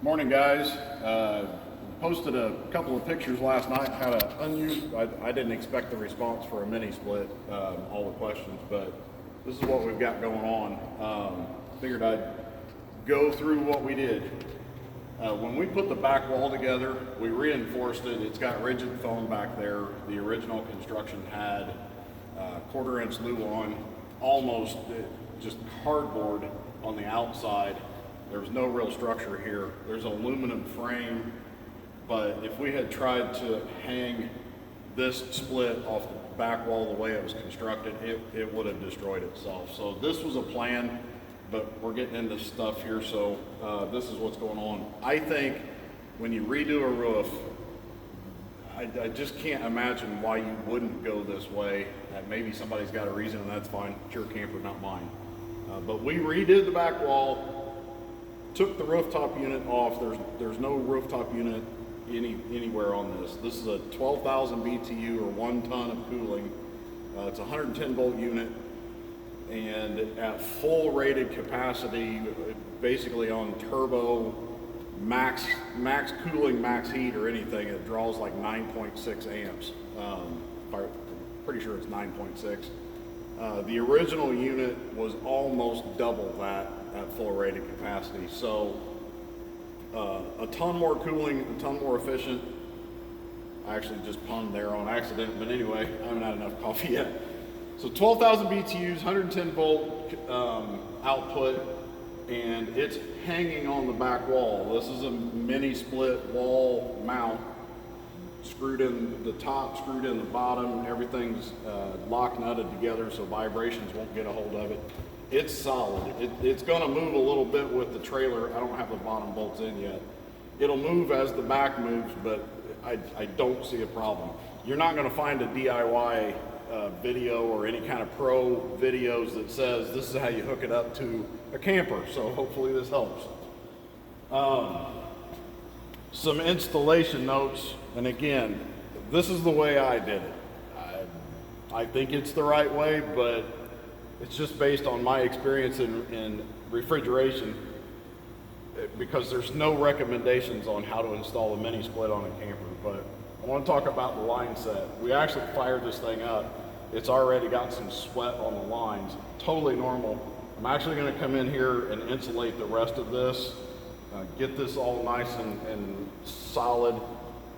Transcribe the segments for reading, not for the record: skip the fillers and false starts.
Morning, guys. Posted a couple of pictures last night. Had a I didn't expect the response for a mini split, all the questions, but this is what we've got going on. Figured I'd go through what we did. When we put the back wall together, we reinforced it. It's got rigid foam back there. The original construction had quarter-inch Luan, almost just cardboard on the outside. There's no real structure here. There's an aluminum frame, but if we had tried to hang this split off the back wall the way it was constructed, it would have destroyed itself. So this was a plan, but we're getting into stuff here, so this is what's going on. I think when you redo a roof, I just can't imagine why you wouldn't go this way. Maybe somebody's got a reason, and that's fine. It's your camper, not mine. But we redid the back wall, took the rooftop unit off. There's no rooftop unit anywhere on this. This is a 12,000 BTU or 1 ton of cooling. It's a 110 volt unit, and at full rated capacity, basically on turbo, max cooling, max heat or anything, it draws like 9.6 amps. Pretty sure it's 9.6. The original unit was almost double that at full rated capacity. So a ton more cooling, a ton more efficient. I actually just punned there on accident, but anyway, I haven't had enough coffee yet. So 12,000 BTUs, 110 volt output, and it's hanging on the back wall. This is a mini split wall mount, screwed in the top, screwed in the bottom. Everything's lock nutted together so vibrations won't get a hold of it. It's solid. It's going to move a little bit with the trailer. I don't have the bottom bolts in yet. It'll move as the back moves, but I don't see a problem. You're not going to find a DIY video or any kind of pro videos that says this is how you hook it up to a camper, so hopefully this helps. Some installation notes, and again, this is the way I did it. I think it's the right way, but it's just based on my experience in refrigeration, because there's no recommendations on how to install a mini split on a camper. But I want to talk about the line set. We actually fired this thing up. It's already got some sweat on the lines, totally normal. I'm actually going to come in here and insulate the rest of this, get this all nice and solid.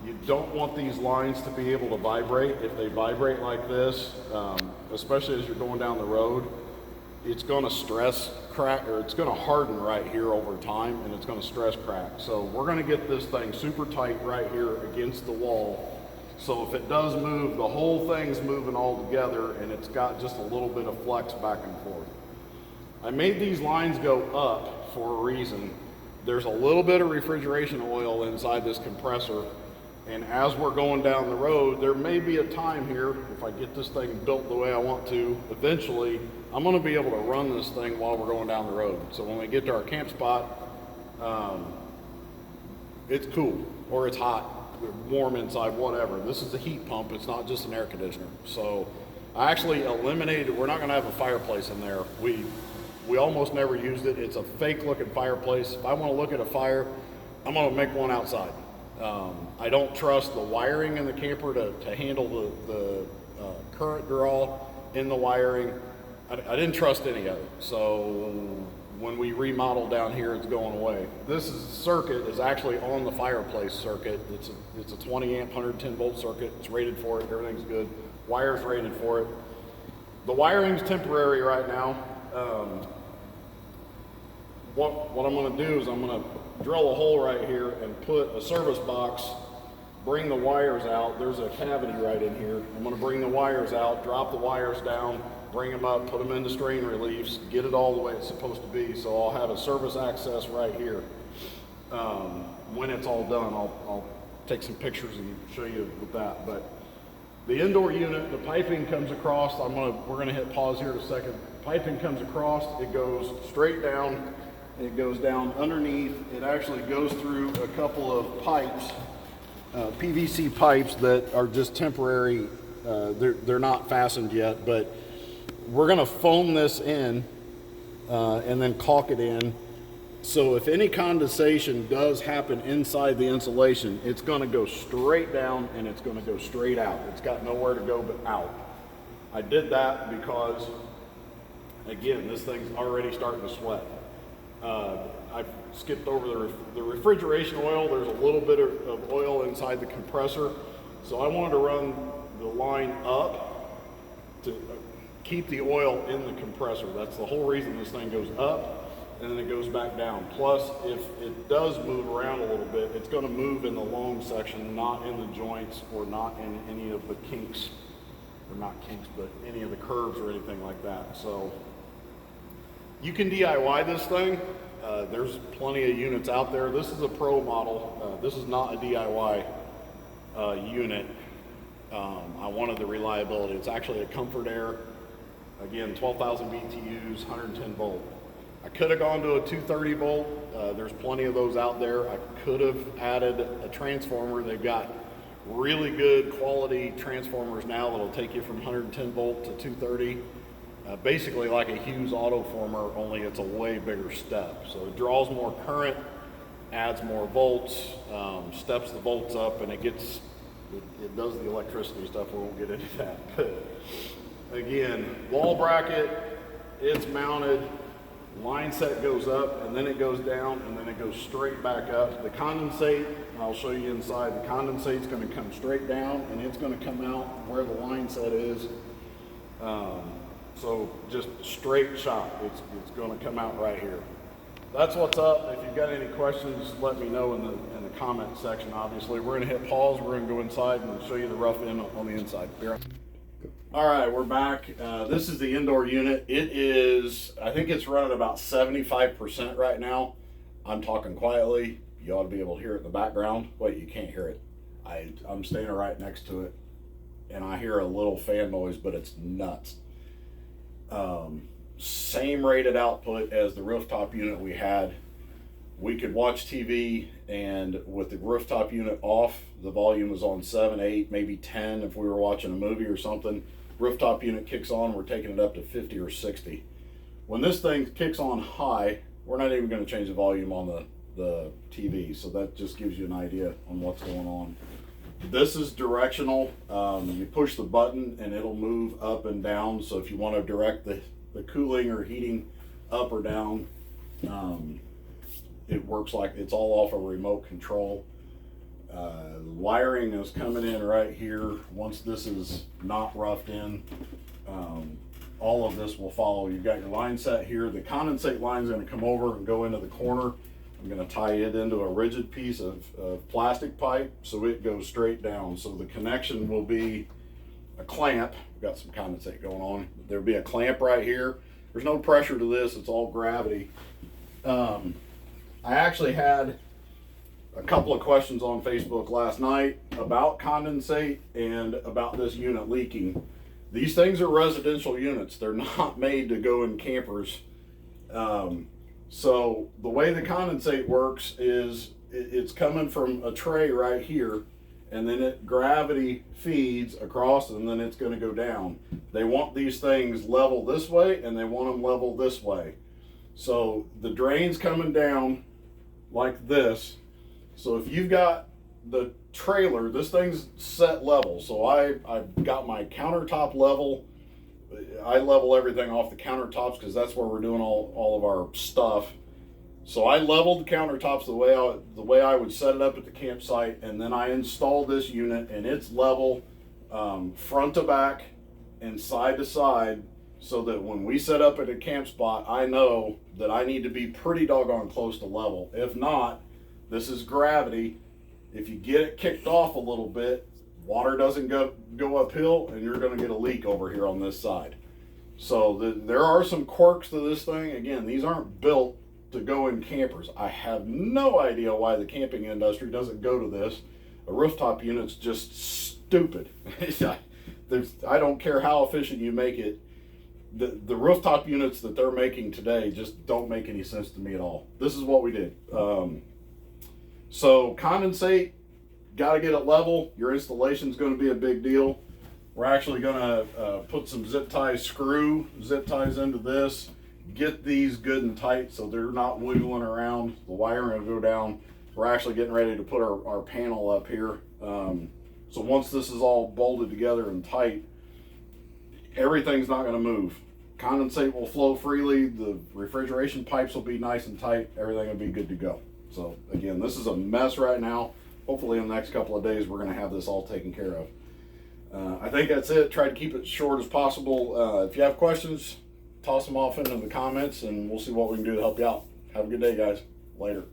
You don't want these lines to be able to vibrate. If they vibrate like this, especially as you're going down the road, it's going to stress crack, or it's going to harden right here over time, and it's going to stress crack. So we're going to get this thing super tight right here against the wall. So if it does move, the whole thing's moving all together, and it's got just a little bit of flex back and forth. I made these lines go up for a reason. There's a little bit of refrigeration oil inside this compressor, and as we're going down the road, there may be a time here, if I get this thing built the way I want to, eventually, I'm going to be able to run this thing while we're going down the road. So when we get to our camp spot, it's cool, or it's hot, warm inside, whatever. This is a heat pump, it's not just an air conditioner. So I actually eliminated, we're not going to have a fireplace in there. We almost never used it. It's a fake looking fireplace. If I want to look at a fire, I'm going to make one outside. I don't trust the wiring in the camper to handle the current draw in the wiring. I didn't trust any of it. So when we remodel down here, it's going away. This circuit is actually on the fireplace circuit. It's a 20 amp, 110 volt circuit. It's rated for it. Everything's good. Wire's rated for it. The wiring's temporary right now. What I'm going to do is I'm going to drill a hole right here and put a service box, bring the wires out. There's a cavity right in here. I'm going to bring the wires out, drop the wires down, bring them up, put them into strain reliefs, get it all the way it's supposed to be. So I'll have a service access right here. When it's all done, I'll take some pictures and show you with that. But the indoor unit, the piping comes across. We're gonna hit pause here in a second. Piping comes across, it goes straight down, it goes down underneath. It actually goes through a couple of pipes, PVC pipes that are just temporary. They're not fastened yet, but we're gonna foam this in and then caulk it in. So if any condensation does happen inside the insulation, it's going to go straight down and it's going to go straight out. It's got nowhere to go but out. I did that because, again, this thing's already starting to sweat. I skipped over the refrigeration oil. There's a little bit of oil inside the compressor. So I wanted to run the line up to keep the oil in the compressor. That's the whole reason this thing goes up and then it goes back down. Plus, if it does move around a little bit, it's going to move in the long section, not in the joints or not in any of the kinks, or not kinks, but any of the curves or anything like that. So you can DIY this thing. There's plenty of units out there. This is a pro model. This is not a DIY unit. I wanted the reliability. It's actually a Comfort Air. Again, 12,000 BTUs, 110 volt. I could have gone to a 230 volt. There's plenty of those out there. I could have added a transformer. They've got really good quality transformers now that'll take you from 110 volt to 230. Basically like a Hughes Autoformer, only it's a way bigger step. So it draws more current, adds more volts, steps the volts up, and it does the electricity stuff. We won't get into that. But again, wall bracket, it's mounted. Line set goes up and then it goes down and then it goes straight back up. The condensate, I'll show you inside, the condensate's going to come straight down and it's going to come out where the line set is. So just straight shot, it's going to come out right here. That's what's up. If you've got any questions, let me know in the comment section. Obviously, we're going to hit pause. We're going to go inside and show you the rough end on the inside. All right, we're back. This is the indoor unit. It is, I think it's running about 75% right now. I'm talking quietly. You ought to be able to hear it in the background. Wait, you can't hear it. I'm standing right next to it, and I hear a little fan noise, but it's nuts. Same rated output as the rooftop unit we had. We could watch TV, and with the rooftop unit off, the volume was on 7, 8, maybe 10 if we were watching a movie or something. Rooftop unit kicks on, we're taking it up to 50 or 60. When this thing kicks on high, we're not even going to change the volume on the TV, so that just gives you an idea on what's going on. This is directional. You push the button and it'll move up and down, so if you want to direct the cooling or heating up or down, it works like it's all off a remote control. Wiring is coming in right here. Once this is not roughed in, all of this will follow. You've got your line set here. The condensate line is going to come over and go into the corner. I'm going to tie it into a rigid piece of plastic pipe so it goes straight down. So the connection will be a clamp. We've got some condensate going on. There'll be a clamp right here. There's no pressure to this. It's all gravity. I actually had a couple of questions on Facebook last night about condensate and about this unit leaking. These things are residential units. They're not made to go in campers. So the way the condensate works is it's coming from a tray right here, and then gravity feeds across, and then it's going to go down. They want these things level this way, and they want them level this way. So the drain's coming down like this. So if you've got the trailer, this thing's set level. So I've got my countertop level. I level everything off the countertops because that's where we're doing all of our stuff. So I leveled the countertops the way I would set it up at the campsite, and then I installed this unit, and it's level front to back and side to side, so that when we set up at a camp spot, I know that I need to be pretty doggone close to level. If not, this is gravity. If you get it kicked off a little bit, water doesn't go uphill, and you're going to get a leak over here on this side. So there are some quirks to this thing. Again, these aren't built to go in campers. I have no idea why the camping industry doesn't go to this. A rooftop unit's just stupid. I don't care how efficient you make it. The rooftop units that they're making today just don't make any sense to me at all. This is what we did. So condensate, got to get it level. Your installation is going to be a big deal. We're actually going to put some zip ties into this, get these good and tight so they're not wiggling around. The wiring will go down. We're actually getting ready to put our panel up here. So once this is all bolted together and tight, everything's not going to move. Condensate will flow freely. The refrigeration pipes will be nice and tight. Everything will be good to go. So again, this is a mess right now. Hopefully in the next couple of days, we're going to have this all taken care of. I think that's it. Try to keep it short as possible. If you have questions, toss them off into the comments and we'll see what we can do to help you out. Have a good day, guys. Later.